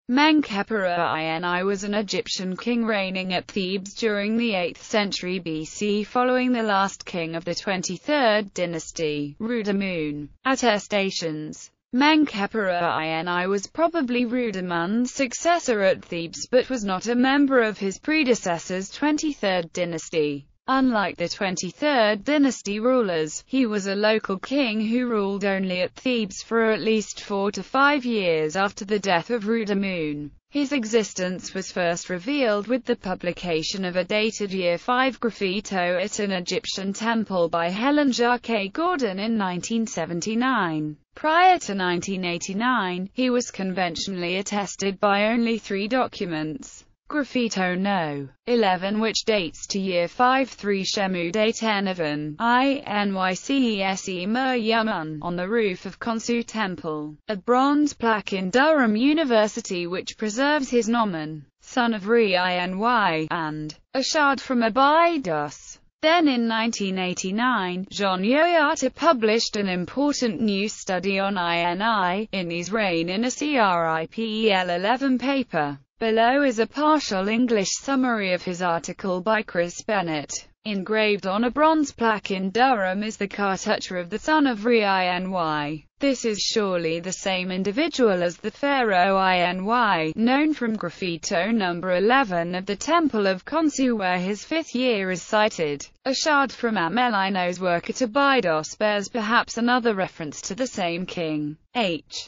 Menkaperre was an Egyptian king reigning at Thebes during the 8th century BC following the last king of the 23rd dynasty, Rudamun. Attestations. Menkaperre was probably Rudamun's successor at Thebes but was not a member of his predecessor's 23rd dynasty. Unlike the 23rd dynasty rulers, he was a local king who ruled only at Thebes for at least 4 to 5 years after the death of Rudamun. His existence was first revealed with the publication of a dated Year 5 graffito at an Egyptian temple by Helen Jacques Gordon in 1979. Prior to 1989, he was conventionally attested by only 3 documents. Graffito No. 11, which dates to Year 5 3 Shemu Day Tenevan, Inycese Muryamun, on the roof of Khonsu Temple. A bronze plaque in Durham University which preserves his nomen, son of Re-Iny, and a shard from Abydos. Then in 1989, Jean Yoyata published an important new study on Iny's reign in a CRIPEL 11 paper. Below is a partial English summary of his article by Chris Bennett. Engraved on a bronze plaque in Durham is the cartouche of the son of Re-Iny. This is surely the same individual as the pharaoh Iny, known from graffito number 11 of the Temple of Khonsu where his 5th year is cited. A shard from Amelino's work at Abydos bears perhaps another reference to the same king.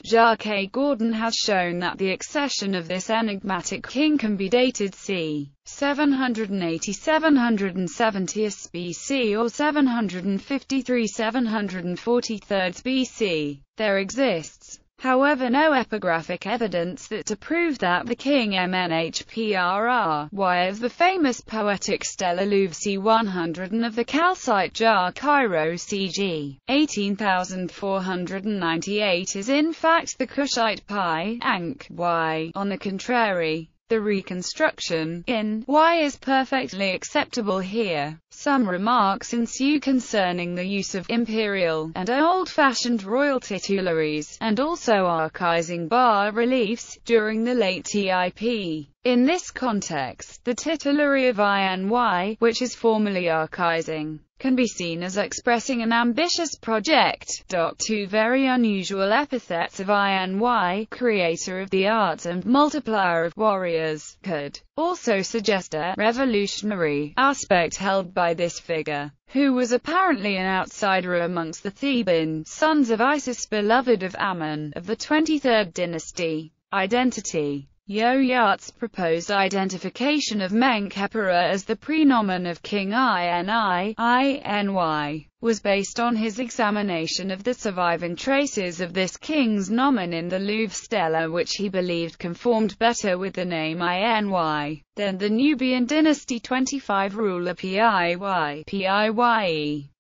Jacques Gordon has shown that the accession of this enigmatic king can be dated c. 780–770 BC or 753–743 BC. There exists, however, no epigraphic evidence to prove that the king Mnhprry of the famous poetic stela Louvre c. 100 and of the calcite jar Cairo cg. 18498 is in fact the Kushite Pi, Ankh, Y. On the contrary, the reconstruction in Y is perfectly acceptable here. Some remarks ensue concerning the use of imperial and old-fashioned royal titularies, and also archizing bas-reliefs, during the late TIP. In this context, the titulary of Iny, which is formally archizing, can be seen as expressing an ambitious project. 2 very unusual epithets of Iny, creator of the arts and multiplier of warriors, could also suggest a revolutionary aspect held by this figure, who was apparently an outsider amongst the Theban sons of Isis, beloved of Ammon, of the 23rd dynasty. Identity. Yoyat's proposed identification of Menkaperre as the prenomen of King Iny, was based on his examination of the surviving traces of this king's nomen in the Louvre stela, which he believed conformed better with the name Iny than the Nubian dynasty 25 ruler Piye.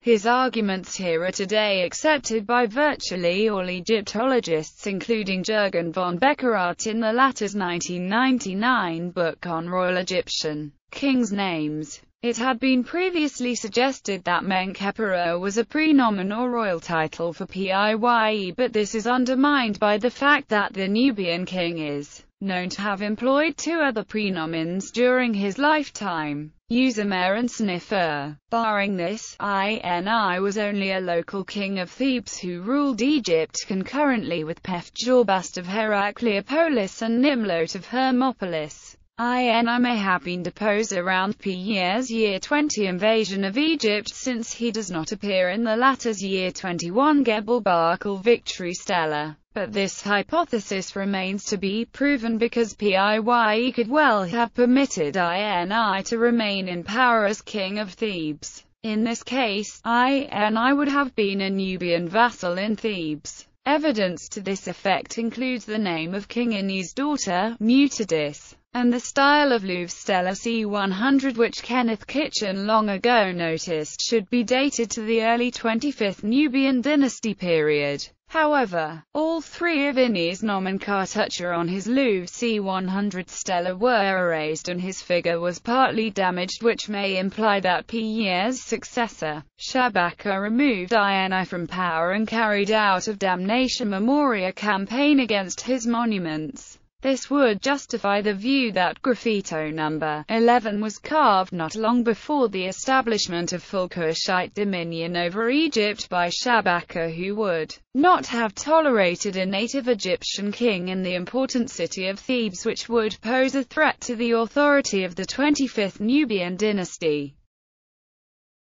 His arguments here are today accepted by virtually all Egyptologists, including Jürgen von Beckerath in the latter's 1999 book on Royal Egyptian Kings' Names. It had been previously suggested that Menkaperre was a prenomen or royal title for Piye, but this is undermined by the fact that the Nubian king is known to have employed 2 other prenomens during his lifetime, Uzamer and Sniffer. Barring this, Iny was only a local king of Thebes who ruled Egypt concurrently with Pefjabast of Heracleopolis and Nimlot of Hermopolis. Iny may have been deposed around Piye's year 20 invasion of Egypt, since he does not appear in the latter's year 21 Gebel Barkal victory stela. But this hypothesis remains to be proven because Piye could well have permitted Iny to remain in power as king of Thebes. In this case, Iny would have been a Nubian vassal in Thebes. Evidence to this effect includes the name of King Iny's daughter, Mutadis, and the style of Louvre stela c. 100, which Kenneth Kitchen long ago noticed should be dated to the early 25th Nubian dynasty period. However, all 3 of Iny's nomen cartouche on his Louvre c. 100 stela were erased and his figure was partly damaged, which may imply that Piye's successor, Shabaka, removed Iny from power and carried out a damnation memoria campaign against his monuments. This would justify the view that graffito number 11 was carved not long before the establishment of full Kushite dominion over Egypt by Shabaka, who would not have tolerated a native Egyptian king in the important city of Thebes, which would pose a threat to the authority of the 25th Nubian dynasty.